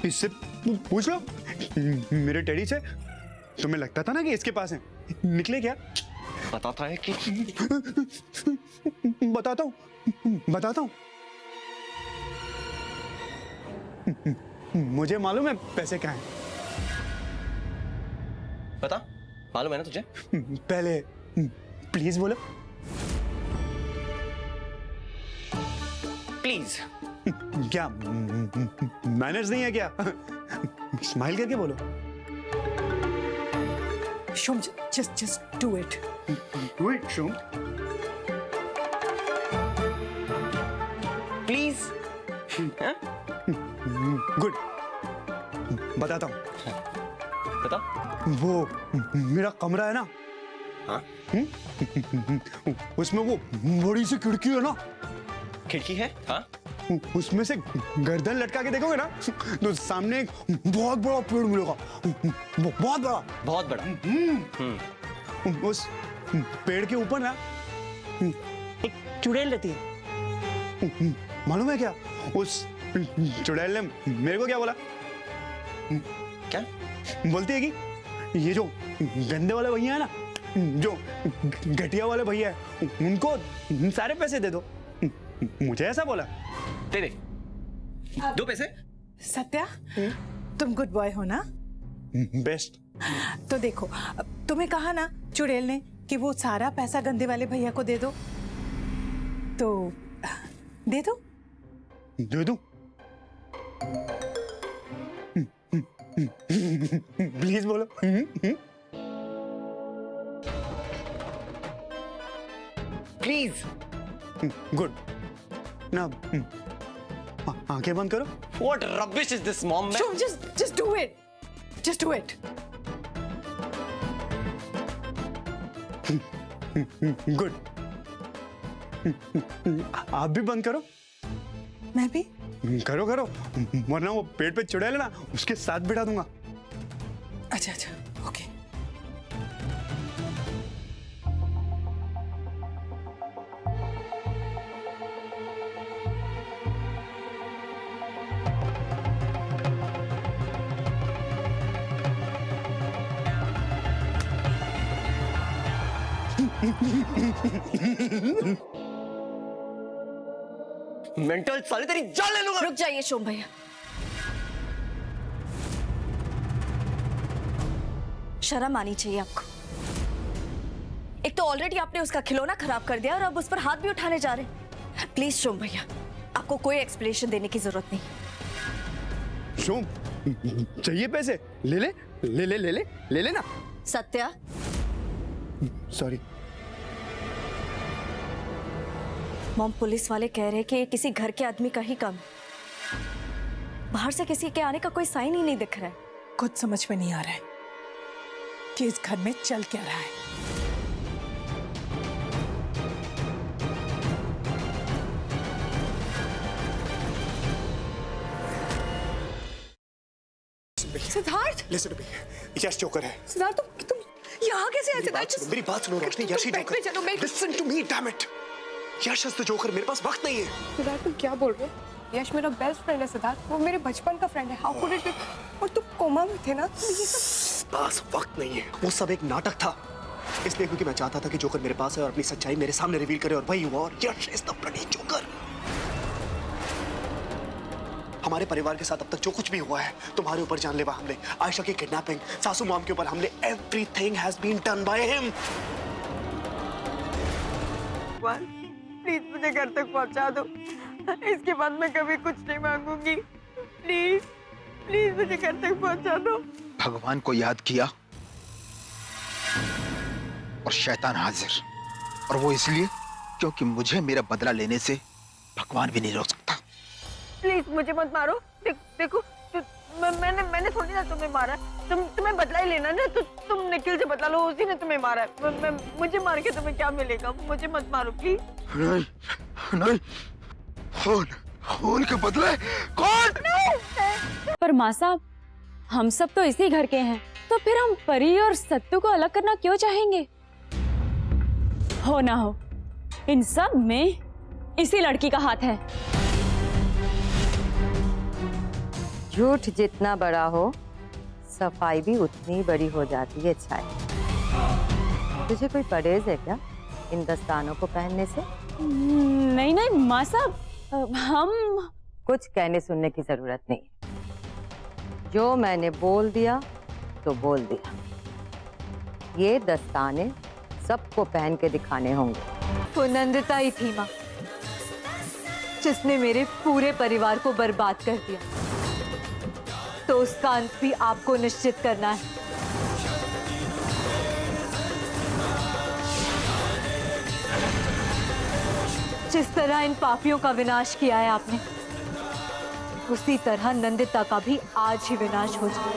इससे पूछ लो, मेरे टेडी से तुम्हें लगता था ना कि इसके पास है, निकले क्या? बताता है कि बताता हूँ, बताता हूँ। मुझे मालूम है पैसे कहाँ हैं। बता, मालूम है ना तुझे? पहले प्लीज बोलो। प्लीज। क्या मैनर्स नहीं है क्या? स्माइल करके बोलो। Shom, just do it. Do it, Shom. Please. Good, बताता हूँ। बता। वो मेरा कमरा है ना, हाँ? उसमें वो बड़ी सी खिड़की है ना, खिड़की है? हाँ? उसमें से गर्दन लटका के देखोगे ना तो सामने एक बहुत बड़ा पेड़ मिलेगा, बहुत बड़ा। बहुत बड़ा। उस पेड़ के ऊपर ना एक चुड़ैल रहती है। मालूम है क्या? उस चुड़ैल ने मेरे को क्या बोला? क्या बोलती है कि ये जो गंदे वाले भैया है ना, जो घटिया वाले भैया है, उनको सारे पैसे दे दो। मुझे ऐसा बोला। दे दे 2 पैसे। सत्या, तुम गुड बॉय हो ना? बेस्ट। तो देखो, तुम्हें कहा ना चुड़ैल ने कि वो सारा पैसा गंदे वाले भैया को दे दो, तो दे दो। दे दूं? प्लीज बोलो। प्लीज। गुड ना, आंखें बंद करो। What rubbish is this, mom? Shom, just do it. Just do it. Good. आप भी बंद करो। मैं भी। करो करो, वरना वो पेट पे चुड़ैल है ना, उसके साथ बिठा दूंगा। अच्छा, ओके। मेंटल साले तेरी जान ले लूंगा। रुक जाइए शोम भैया। शर्म आनी चाहिए आपको। एक तो ऑलरेडी आपने उसका खिलौना खराब कर दिया और अब उस पर हाथ भी उठाने जा रहे हैं। प्लीज शोम भैया, आपको कोई एक्सप्लेनेशन देने की जरूरत नहीं। शोम, चाहिए पैसे? ले ले ले ले ले ले ले लेना। सत्या, सॉरी। मॉम, पुलिस वाले कह रहे हैं कि ये किसी घर के आदमी का ही काम है। बाहर से किसी के आने का कोई साइन ही नहीं दिख रहा है। खुद समझ में नहीं आ रहा है कि इस घर में चल क्या रहा है। Siddharth, listen to me, Yash joker है। सिद्धार्थ, तुम यहाँ कैसे आए? सिद्धार्थ, मेरी बात सुनो रोशनी, यश ही जोकर। चलो, मैं listen to me, damn it. Yash is the joker. मेरे पास वक्त नहीं है। सिद्धार्थ, तुम क्या बोल रहे हो? यश मेरा बेस्ट फ्रेंड है सिद्धार्थ, वो मेरे बचपन का फ्रेंड है। How could it be? और तुम कोमा में थे ना, तो ये सब पास वक्त नहीं है। वो सब एक नाटक था, इसलिए क्योंकि मैं चाहता था कि जोकर मेरे पास है और अपनी सच्चाई मेरे सामने रिवील करे, और वही हुआ। और यश इज द ब्लडी जोकर। हमारे परिवार के साथ अब तक जो कुछ भी हुआ है, तुम्हारे ऊपर जानलेवा हमले, आयशा की किडनैपिंग, सासू मॉम के ऊपर हमले, everything has been done by him. Please मुझे घर तक पहुंचा दो। इसके बाद मैं कभी कुछ नहीं मांगूंगी। प्लीज प्लीज मुझे घर तक पहुंचा दो। भगवान को याद किया और शैतान हाजिर, और वो इसलिए क्योंकि मुझे मेरा बदला लेने से भगवान भी नहीं रोक सकता। प्लीज मुझे मत मारो। देखो मैंने थोड़ी ना तुम्हें मारा। तुम्हें बदला ही लेना ना, तो तुम निखिल से बदला लो, उसी ने तुम्हें मारा है। मुझे मार के तुम्हें क्या मिलेगा? मुझे मत मारो प्लीज। नहीं नहीं, खून के बदले कौन? पर माँ साहब, हम सब तो इसी घर के हैं, तो फिर हम परी और सत्तू को अलग करना क्यों चाहेंगे? हो ना हो, इन सब में इसी लड़की का हाथ है। झूठ जितना बड़ा हो, सफाई भी उतनी बड़ी हो जाती है छाया। तुझे कोई परहेज है क्या इन दस्तानों को पहनने से? नहीं नहीं माँ साहब, हम कुछ कहने सुनने की जरूरत नहीं। जो मैंने बोल दिया तो बोल दिया। ये दस्ताने सबको पहन के दिखाने होंगे। वो नंदिता ही थी माँ, जिसने मेरे पूरे परिवार को बर्बाद कर दिया। तो उसका अंत भी आपको निश्चित करना है। जिस तरह इन पापियों का विनाश किया है आपने, उसी तरह नंदिता का भी आज ही विनाश हो जाए।